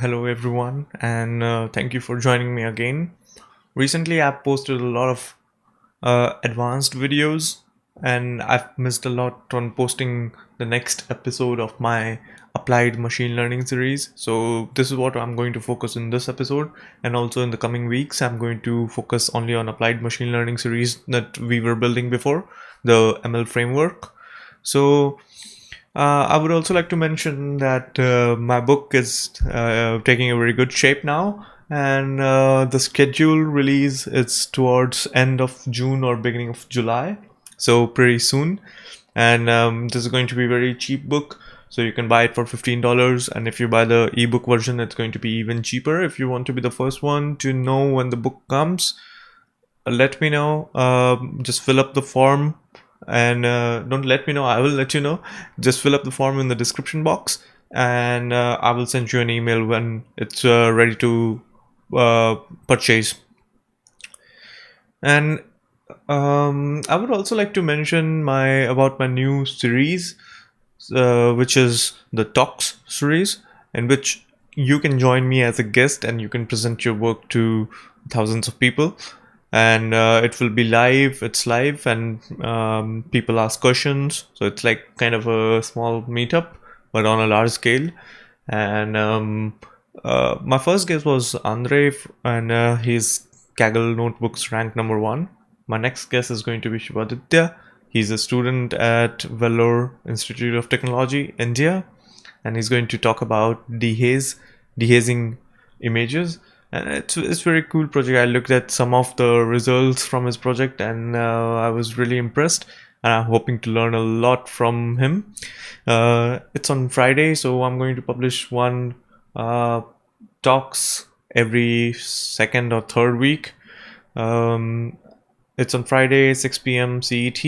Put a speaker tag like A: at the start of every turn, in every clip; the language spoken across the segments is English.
A: Hello, everyone, and thank you for joining me again. Recently, I've posted a lot of advanced videos, and I've missed a lot on posting the next episode of my applied machine learning series. So, this is what I'm going to focus in this episode, and also in the coming weeks, I'm going to focus only on applied machine learning series that we were building before, the ML framework. So, I would also like to mention that my book is taking a very good shape now, and the schedule release is towards end of June or beginning of July, so pretty soon. And this is going to be a very cheap book, so you can buy it for $15. And if you buy the ebook version, it's going to be even cheaper. If you want to be the first one to know when the book comes, let me know. Just fill up the form, and don't let me know, I will let you know. Just fill up the form in the description box, and I will send you an email when it's ready to purchase. And I would also like to mention my new series, which is the Talks series, in which you can join me as a guest and you can present your work to thousands of people. And it will be live. It's live, and people ask questions. So it's like kind of a small meetup, but on a large scale. And my first guest was Andre, and his Kaggle notebooks ranked number one. My next guest is going to be Shivaditya. He's a student at Vellore Institute of Technology, India, and he's going to talk about dehazing images. And it's very cool project. I looked at some of the results from his project, and I was really impressed. And I'm hoping to learn a lot from him. It's on Friday, so I'm going to publish one talks every second or third week. It's on Friday, 6 p.m. CET.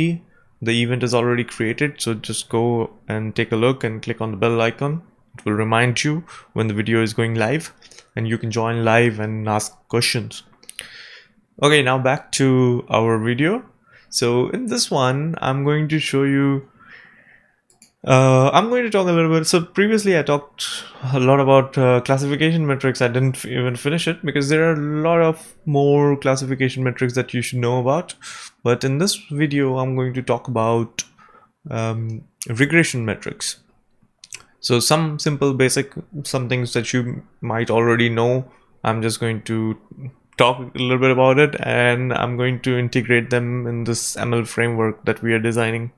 A: The event is already created, so just go and take a look and click on the bell icon. It will remind you when the video is going live, and you can join live and ask questions. Okay, now back to our video. So in this one, I'm going to show you I'm going to talk a little bit. So previously I talked a lot about classification metrics. I didn't even finish it because there are a lot of more classification metrics that you should know about. But in this video, I'm going to talk about regression metrics. So some simple basic, some things that you might already know. I'm just going to talk a little bit about it, and I'm going to integrate them in this ML framework that we are designing.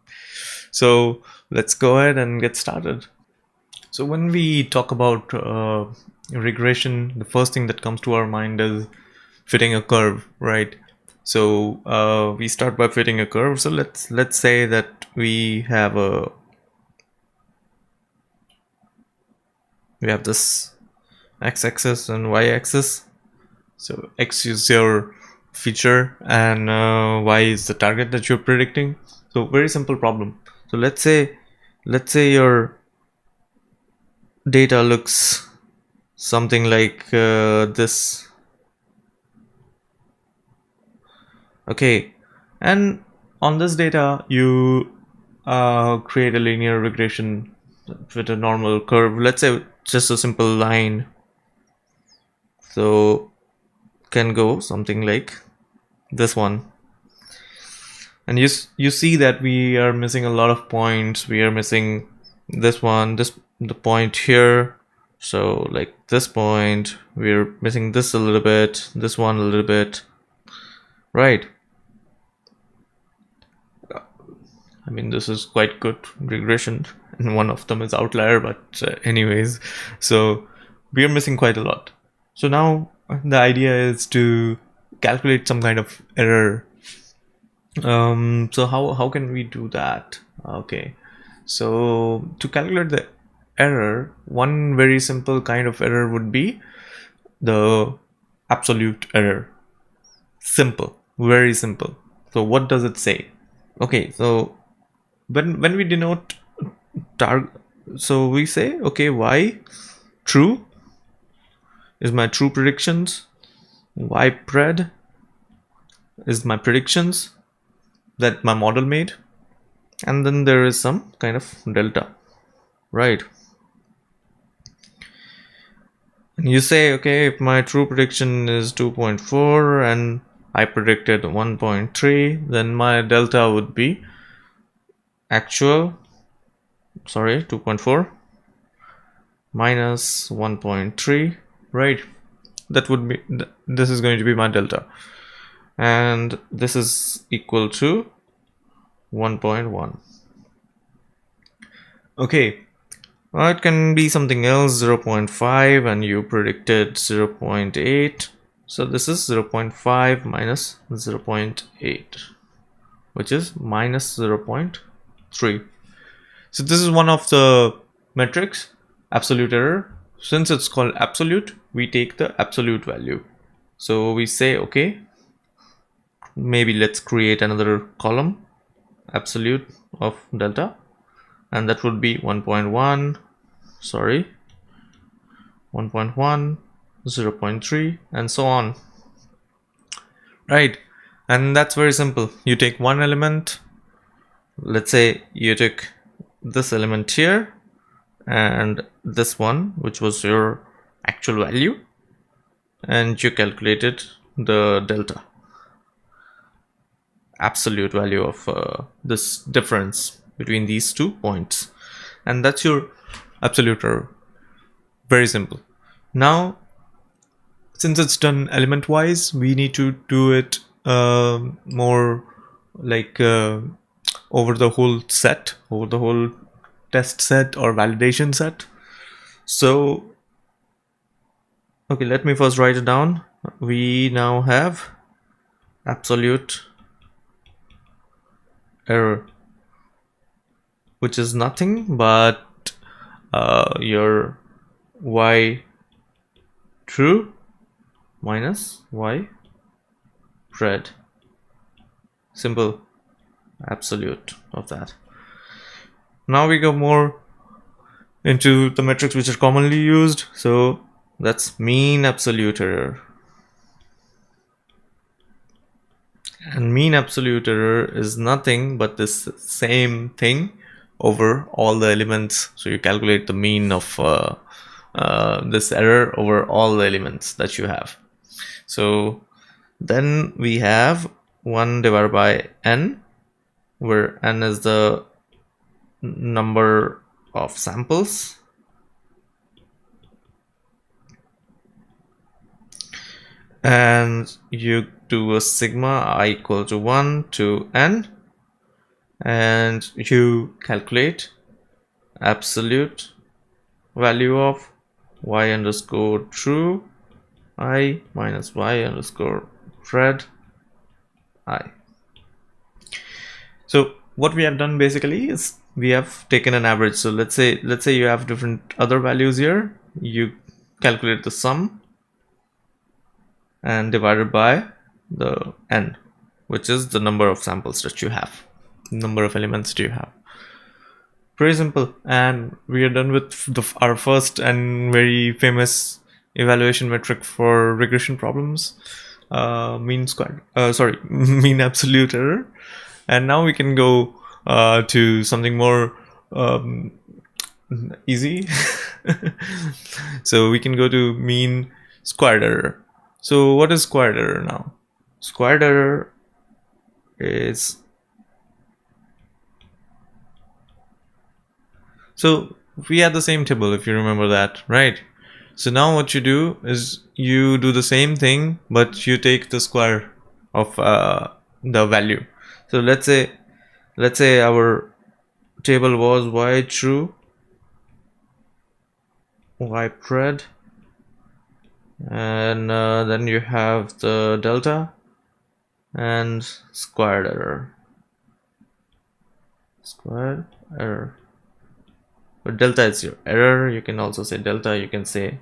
A: So let's go ahead and get started. So when we talk about regression, the first thing that comes to our mind is fitting a curve, right? So we start by fitting a curve. So let's say that we have this x-axis and y-axis. So x is your feature, and y is the target that you're predicting. So very simple problem. So let's say your data looks something like this. Okay, and on this data you create a linear regression with a normal curve. Let's say just a simple line. So can go something like this one. And you see that we are missing a lot of points. We are missing this one, the point here. So like this point, we're missing this a little bit, this one a little bit, right? I mean, this is quite good regression, and one of them is outlier, but anyways, so we are missing quite a lot. So now the idea is to calculate some kind of error. So how can we do that? Okay, so to calculate the error, one very simple kind of error would be the absolute error. Simple, very simple. So what does it say? Okay, so when we denote target, so we say, okay, y true is my true predictions, y pred is my predictions that my model made, and then there is some kind of delta, right? And you say, okay, if my true prediction is 2.4 and I predicted 1.3, then my delta would be actual, sorry, 2.4 minus 1.3, right? That would be, this is going to be my delta. And this is equal to 1.1. Okay, it can be something else, 0.5, and you predicted 0.8. So this is 0.5 minus 0.8, which is minus 0.3. So this is one of the metrics, absolute error. Since it's called absolute, we take the absolute value. So we say, okay, maybe let's create another column, absolute of delta, and that would be 1.1, sorry, 1.1, 0.3, and so on, right? And that's very simple. You take one element, let's say you took this element here and this one, which was your actual value, and you calculated the delta, absolute value of this difference between these 2 points, and that's your absolute error. Very simple. Now, since it's done element wise, we need to do it more like over the whole set, over the whole test set or validation set. So okay, let me first write it down. We now have absolute error, which is nothing but your y true minus y pred. Simple, absolute of that. Now we go more into the metrics which are commonly used. So that's mean absolute error. And mean absolute error is nothing but this same thing over all the elements. So you calculate the mean of this error over all the elements that you have. So then we have 1 divided by n, where n is the number of samples, and you do a sigma I equal to 1 to n, and you calculate absolute value of y underscore true I minus y underscore pred I. So what we have done basically is we have taken an average. So let's say you have different other values here. You calculate the sum and divided by the n, which is the number of samples that you have, number of elements that you have. Pretty simple. And we are done with our first and very famous evaluation metric for regression problems, mean absolute error. And now we can go to something more easy. So we can go to mean squared error. So what is squared error now? Squared error is, so we had the same table, if you remember that, right? So now what you do is you do the same thing, but you take the square of the value. So let's say our table was y true, y pred, and then you have the delta and squared error. But delta is your error. You can also say delta, you can say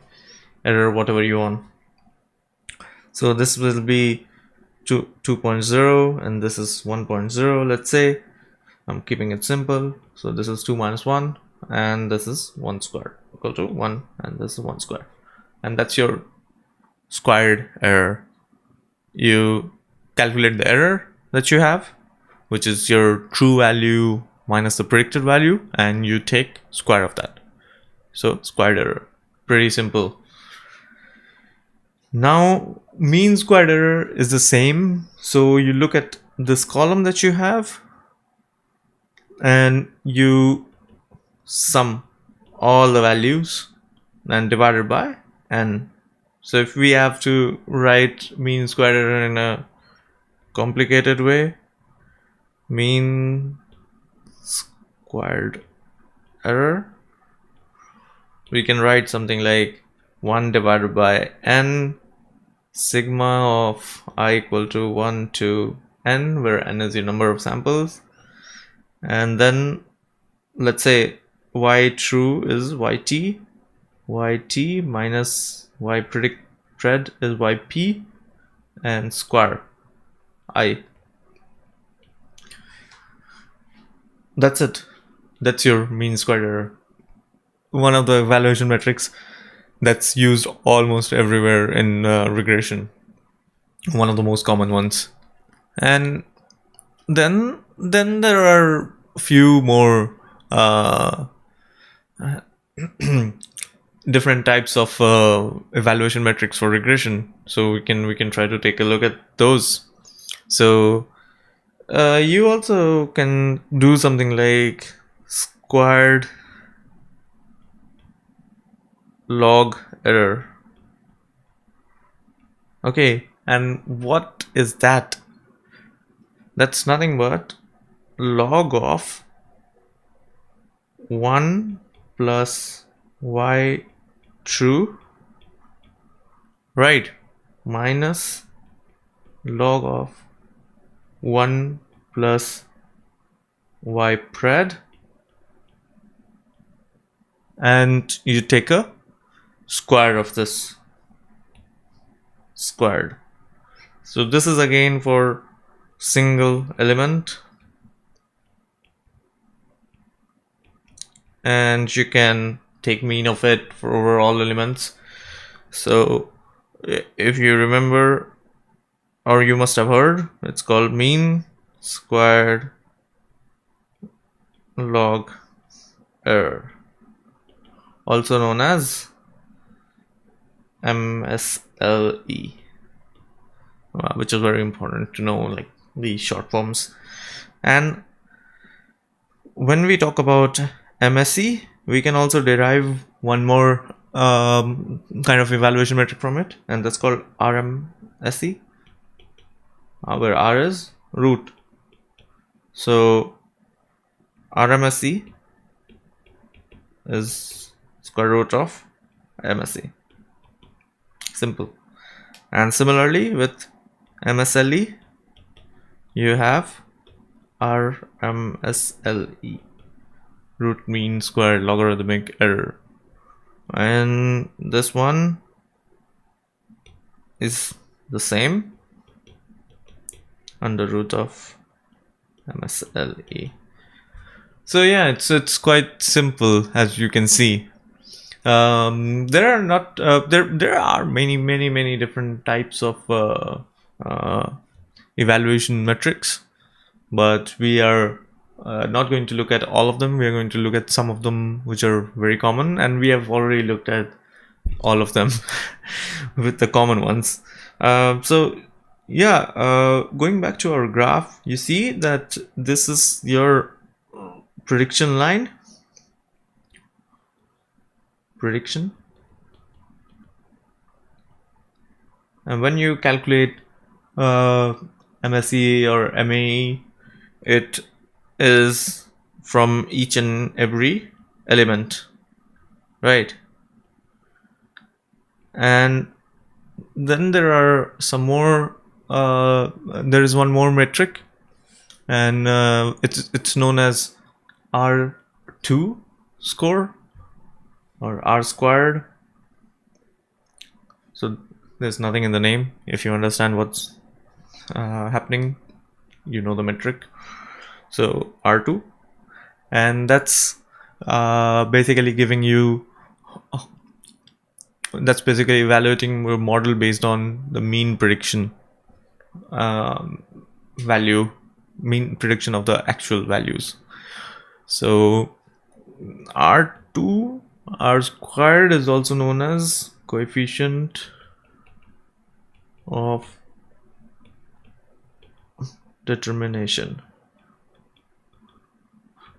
A: error, whatever you want. So this will be 2.0 and this is 1.0. let's say. I'm keeping it simple. So this is 2 minus 1 and this is 1 squared equal to 1, and this is 1 squared, and that's your squared error. You calculate the error that you have, which is your true value minus the predicted value, and you take square of that. So squared error, pretty simple. Now mean squared error is the same. So you look at this column that you have and you sum all the values and divide it by n. So if we have to write mean squared error in a complicated way, mean squared error, we can write something like 1 divided by n sigma of I equal to 1 to n, where n is your number of samples, and then let's say y true is yt, yt minus y pred is yp, and square I. That's it. That's your mean squared error. One of the evaluation metrics that's used almost everywhere in regression. One of the most common ones. And then there are a few more different types of evaluation metrics for regression. So we can try to take a look at those. So you also can do something like squared log error. Okay, and what is that? That's nothing but log of 1 plus y true, right, minus log of 1 plus y pred, and you take a square of this squared. So this is again for single element, and you can take mean of it for over all elements. So if you remember, or you must have heard, it's called mean squared log error, also known as MSLE, which is very important to know, like the short forms. And when we talk about MSE, we can also derive one more kind of evaluation metric from it, and that's called RMSE, where R is root. So RMSE is square root of MSE. Simple. And similarly with MSLE, you have RMSLE, root mean squared logarithmic error, and this one is the same, under root of MSLE. So yeah, it's quite simple, as you can see. There are not there are many different types of evaluation metrics, but we are not going to look at all of them. We are going to look at some of them which are very common, and we have already looked at all of them with the common ones. So yeah, going back to our graph, you see that this is your prediction line, prediction, and when you calculate MSE or MAE, it is from each and every element, right? And then there are some more there is one more metric, and it's known as R2 score, or R squared. So there's nothing in the name. If you understand what's happening, you know the metric. So R2, and that's basically giving you, that's basically evaluating your model based on the mean prediction value, mean prediction of the actual values. So R2, R squared, is also known as coefficient of determination.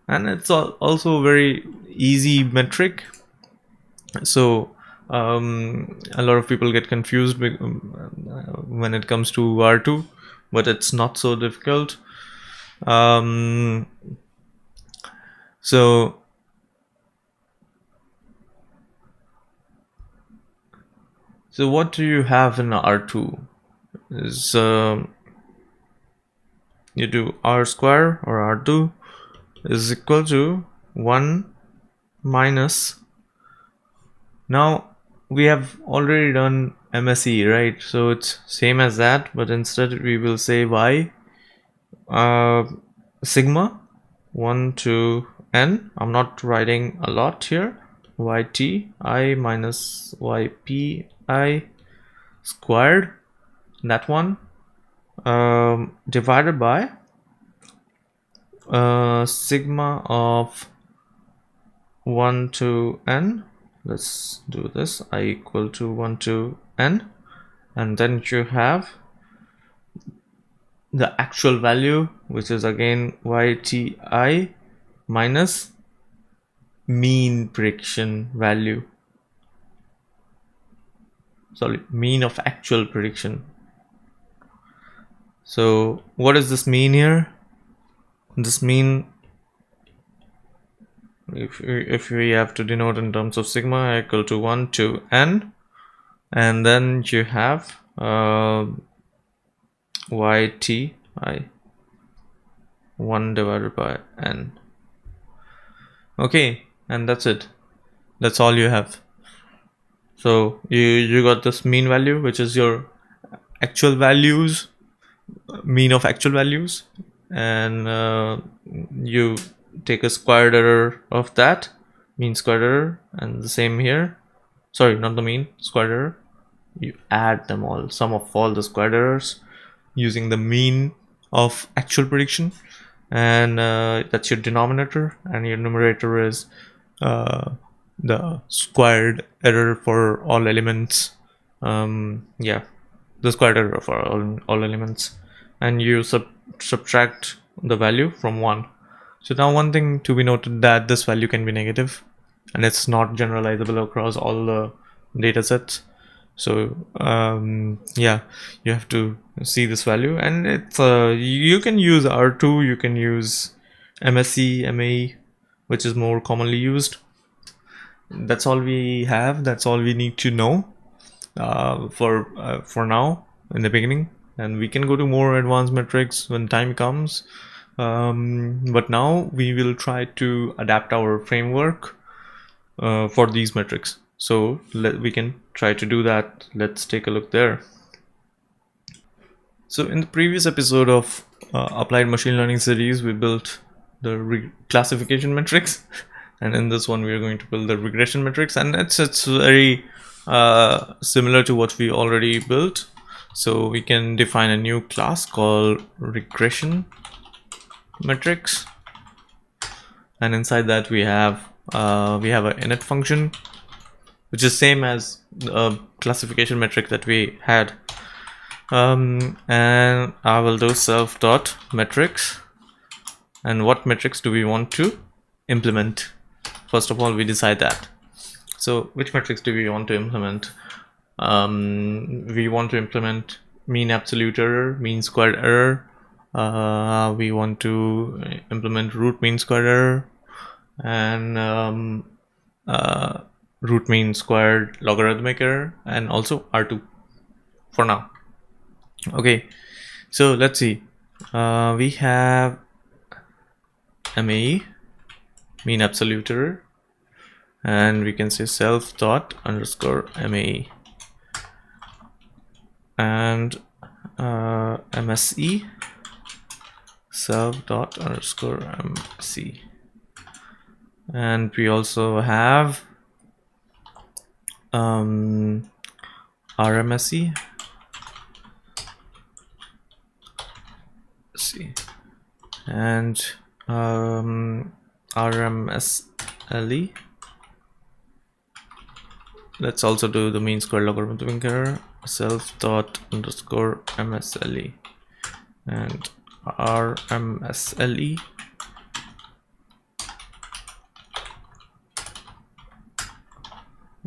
A: And it's also a very easy metric. So a lot of people get confused when it comes to R2, but it's not so difficult. So what do you have in R2 is you do R square, or R2 is equal to 1 minus. Now we have already done MSE, right? So it's same as that, but instead we will say y sigma 1 to n. I'm not writing a lot here. Yt I minus yp I squared, that one, divided by sigma of 1 to n. Let's do this, I equal to 1 to n, and then you have the actual value, which is again yti minus mean prediction value, sorry, mean of actual prediction. So what does this mean here? This mean, if we have to denote in terms of sigma, equal to 1 to n, and then you have yti 1 divided by n. Okay, and that's it. That's all you have. So you got this mean value, which is your actual values, mean of actual values, and you take a squared error of that, mean squared error, and the same here. Sorry, not the mean, squared error. You add them all, sum of all the squared errors using the mean of actual prediction, and that's your denominator, and your numerator is the squared error for all elements. Yeah, the squared error for all elements, and you subtract the value from 1. So now one thing to be noted, that this value can be negative, and it's not generalizable across all the data sets. So yeah, you have to see this value, and it's you can use R2, you can use MSE, MAE, which is more commonly used. That's all we have, that's all we need to know for now in the beginning, and we can go to more advanced metrics when time comes. But now we will try to adapt our framework for these metrics. So we can try to do that. Let's take a look there. So in the previous episode of Applied Machine Learning series, we built the classification matrix, and in this one we are going to build the regression matrix, and it's very similar to what we already built. So we can define a new class called regression matrix, and inside that we have an init function, which is same as the classification metric that we had. And I will do self dot metrics, and what metrics do we want to implement? First of all, we decide that. So which metrics do we want to implement? We want to implement mean absolute error, mean squared error. We want to implement root mean squared error, and root mean squared logarithmic error, and also R2 for now. Okay, so let's see. We have MAE, mean absolute error, and we can say self dot underscore MAE, and MSE, self dot underscore MSE, and we also have RMSE, and RMSLE, let's also do the mean square logarithmic error, self dot underscore msle and rmsle,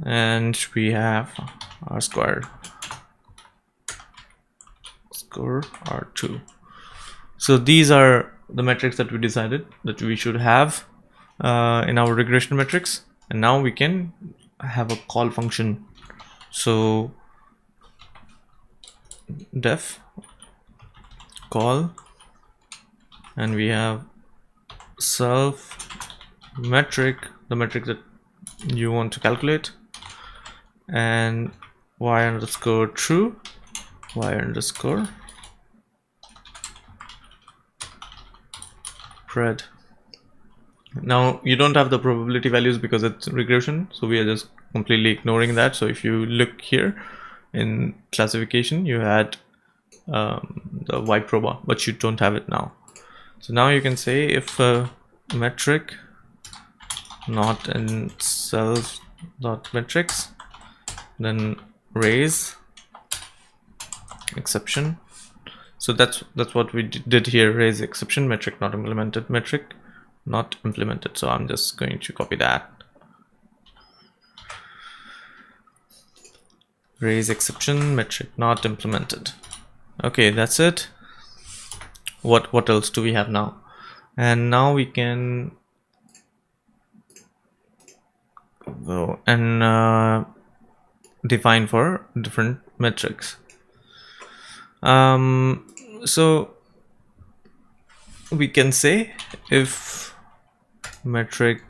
A: and we have r squared score r2. So these are the metrics that we decided that we should have in our regression matrix, and now we can have a call function. So def call, and we have self metric, the metric that you want to calculate, and y underscore true, y underscore pred. Now you don't have the probability values because it's regression, so we are just completely ignoring that. So if you look here in classification, you had the y proba, but you don't have it now. So now you can say if metric not in self dot metrics, then raise exception. So that's what we did here, raise exception, metric not implemented, metric not implemented. So I'm just going to copy that, raise exception, metric not implemented. Okay, that's it. What else do we have now? And now we can go and define for different metrics. So we can say if metric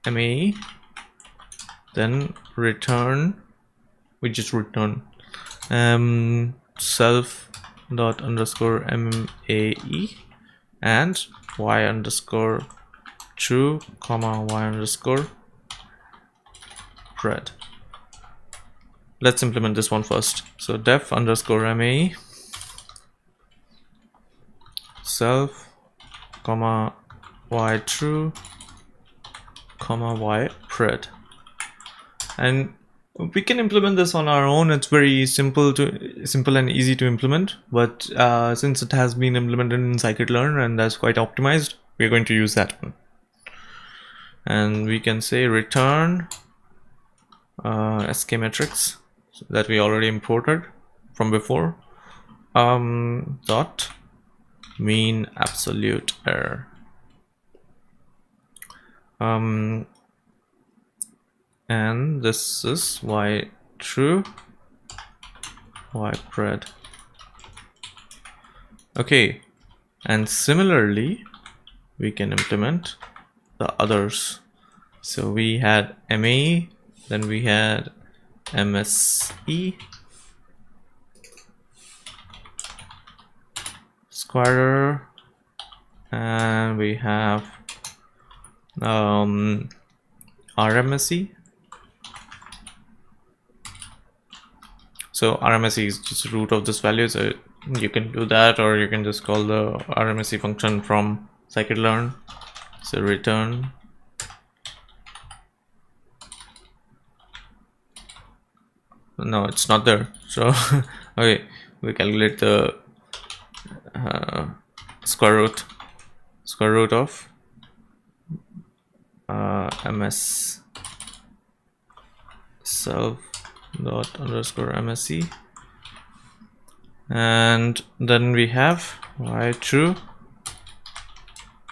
A: MAE, then return, we just return self dot underscore MAE and y underscore true comma y underscore pred. Let's implement this one first. So def underscore MAE self comma y true comma y pred, and we can implement this on our own. It's very simple and easy to implement, but since it has been implemented in scikit-learn and that's quite optimized, we're going to use that one. And we can say return sk matrix that we already imported from before, dot mean absolute error, and this is y true y pred. Okay, and similarly we can implement the others. So we had MAE, then we had MSE, squarer, and we have RMSE. So RMSE is just root of this value, so you can do that, or you can just call the RMSE function from scikit-learn. So return no, it's not there. So okay, we calculate the square root of ms self dot underscore msc, and then we have y true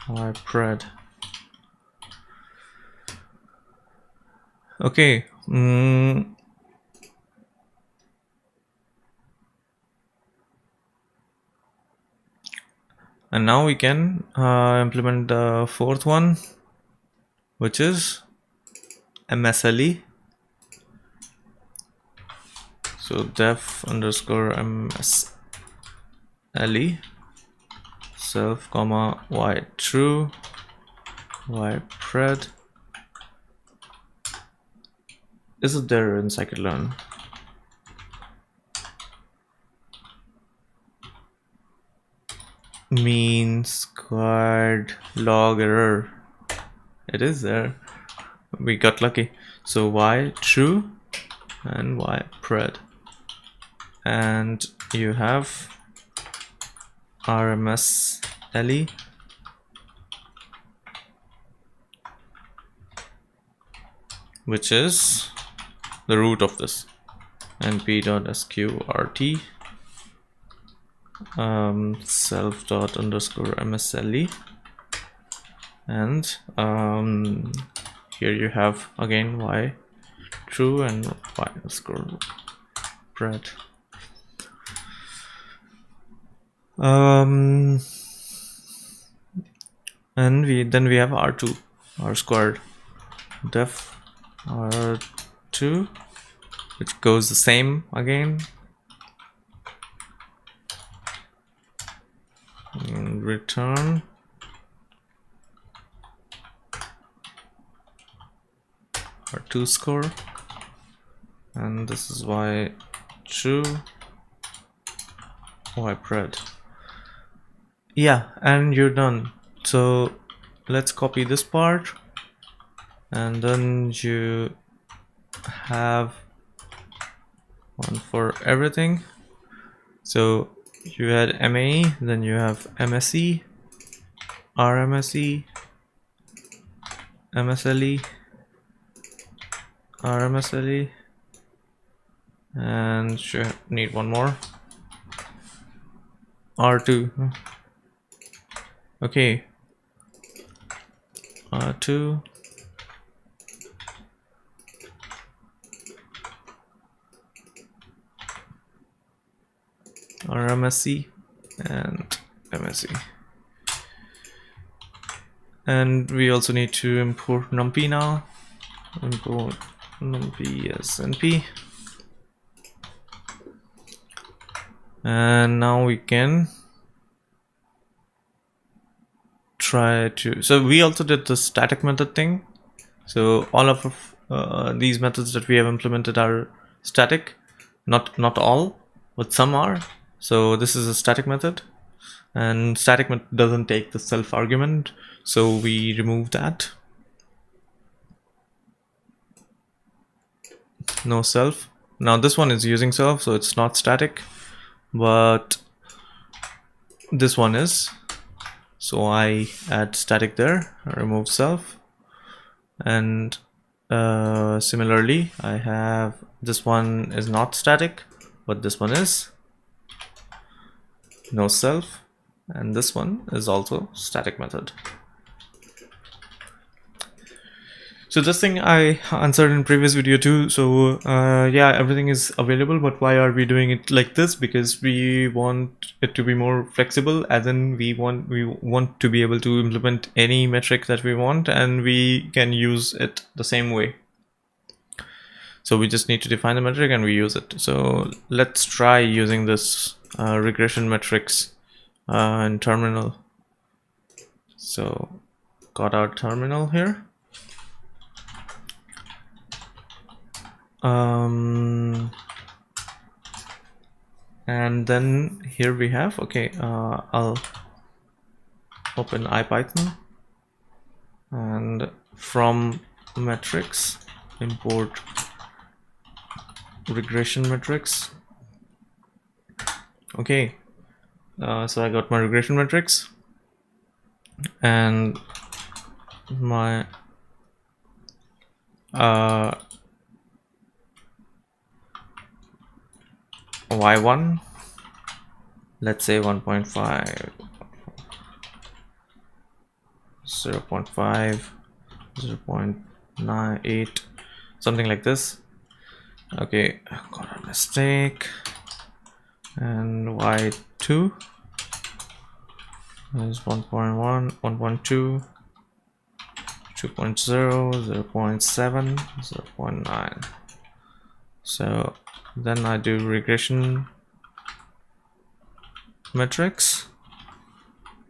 A: y pred. Okay, and now we can implement the fourth one, which is MSLE. So def underscore MSLE self comma y true y pred. Is it there in scikit-learn? Mean squared log error. It is there. we got lucky. So y true and y pred, and you have RMS LE, which is the root of this, np.sqrt self._msle, and here you have again y true and y underscore pred. And we have r2, r squared def r2, which goes the same again, and return r2 score, and this is y true y pred. Yeah, and you're done. So let's copy this part, and then you have one for everything. So you had MAE, then you have MSE, RMSE, MSLE, RMSLE, and you need one more, R2. Okay, R2, RMSE, and MSE. And we also need to import numpy now. Import numpy as np, and now we can try to, so we also did the static method thing. So all of these methods that we have implemented are static, not all, but some are. So this is a static method, and static method doesn't take the self argument, so we remove that. No self. Now this one is using self, so it's not static, but this one is. So I add static there, remove self, and similarly I have this one is not static, but this one is. No self, and this one is also static method. So this thing I answered in previous video too. So yeah, everything is available, but why are we doing it like this? Because we want it to be more flexible, as in we want to be able to implement any metric that we want, and we can use it the same way. So we just need to define the metric and we use it. So let's try using this regression matrix in terminal. So got our terminal here. And then here we have, okay, I'll open IPython, and from metrics import regression matrix. Okay, so I got my regression matrix, and my y1, let's say 1.5, 0.5, 0.98, something like this. Okay, got a mistake. And y2 is 1.1, 1.2, 2.0, 0.7, 0.9. So then I do regression matrix,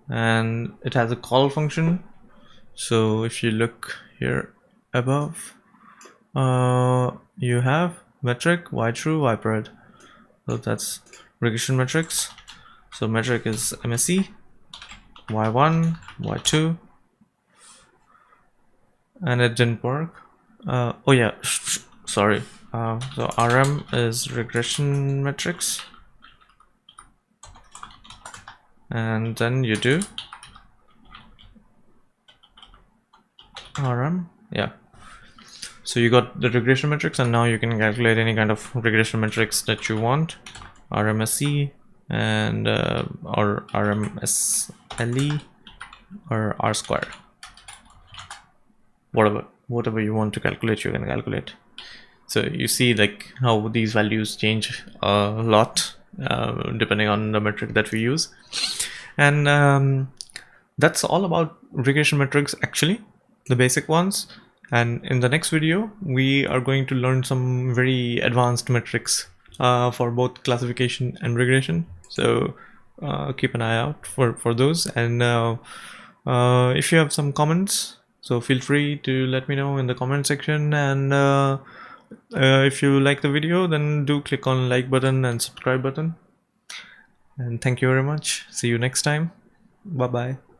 A: and it has a call function. So if you look here above, you have metric y true y pred. So that's regression matrix. So metric is MSE, y1, y2, and it didn't work. Oh yeah, sorry. So RM is regression matrix, and then you do RM. Yeah. So you got the regression matrix, and now you can calculate any kind of regression matrix that you want, RMSE and or RMSLE or R square. Whatever you want to calculate, you can calculate. So you see like how these values change a lot depending on the metric that we use. And that's all about regression metrics, actually, the basic ones. And in the next video, we are going to learn some very advanced metrics for both classification and regression. So keep an eye out for those. And if you have some comments, so feel free to let me know in the comment section. And if you like the video, then do click on like button and subscribe button. And thank you very much. See you next time. Bye bye.